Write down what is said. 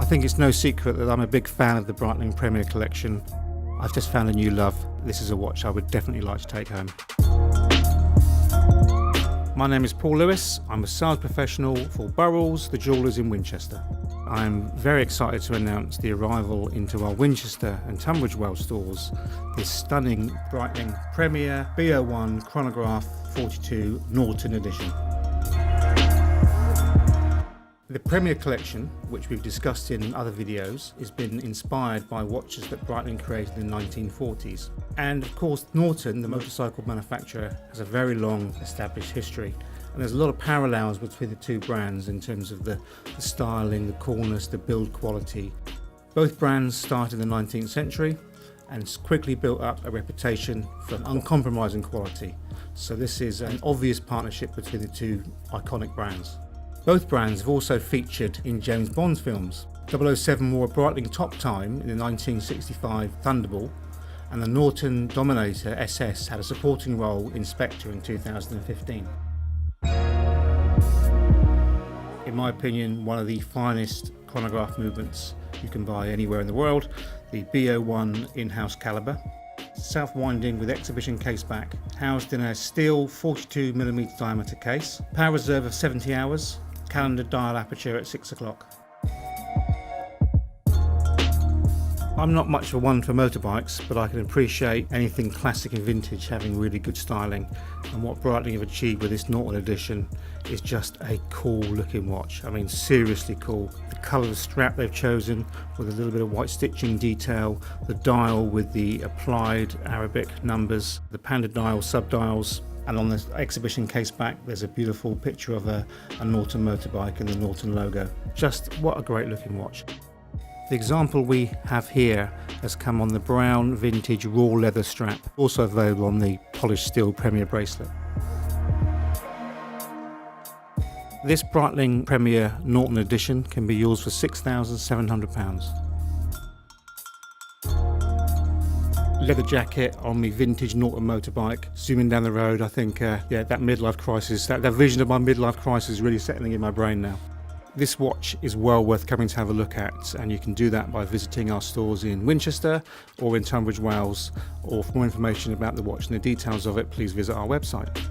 think it's no secret that I'm a big fan of the Breitling Premier collection. I've just found a new love. This is a watch I would definitely like to take home. My name is Paul Lewis. I'm a sales professional for Burrells, the jewellers in Winchester. I'm very excited to announce the arrival into our Winchester and Tunbridge Wells stores this stunning Breitling Premier B01 Chronograph 42 Norton edition. The Premier collection, which we've discussed in other videos, has been inspired by watches that Breitling created in the 1940s. And of course, Norton, the motorcycle manufacturer, has a very long established history. And there's a lot of parallels between the two brands in terms of the styling, the coolness, the build quality. Both brands started in the 19th century and quickly built up a reputation for uncompromising quality. So this is an obvious partnership between the two iconic brands. Both brands have also featured in James Bond films. 007 wore a Breitling top time in the 1965 Thunderball, and the Norton Dominator SS had a supporting role in Spectre in 2015. In my opinion, one of the finest chronograph movements you can buy anywhere in the world, the B01 in-house caliber. Self-winding with exhibition case back, housed in a steel 42mm diameter case, power reserve of 70 hours, calendar dial aperture at 6 o'clock. I'm not much of a one for motorbikes, but I can appreciate anything classic and vintage having really good styling, and what Breitling have achieved with this Norton edition is just a cool looking watch. I mean, seriously cool. The colour of the strap they've chosen with a little bit of white stitching detail, the dial with the applied Arabic numbers, the panda dial sub-dials, and on the exhibition case back there's a beautiful picture of a Norton motorbike and the Norton logo. Just what a great looking watch. The example we have here has come on the brown vintage raw leather strap, also available on the polished steel Premier bracelet. This Breitling Premier Norton edition can be yours for £6,700. Leather jacket on the vintage Norton motorbike. Zooming down the road, I think, that midlife crisis, that vision of my midlife crisis is really settling in my brain now. This watch is well worth coming to have a look at, and you can do that by visiting our stores in Winchester or in Tunbridge Wells, or for more information about the watch and the details of it, please visit our website.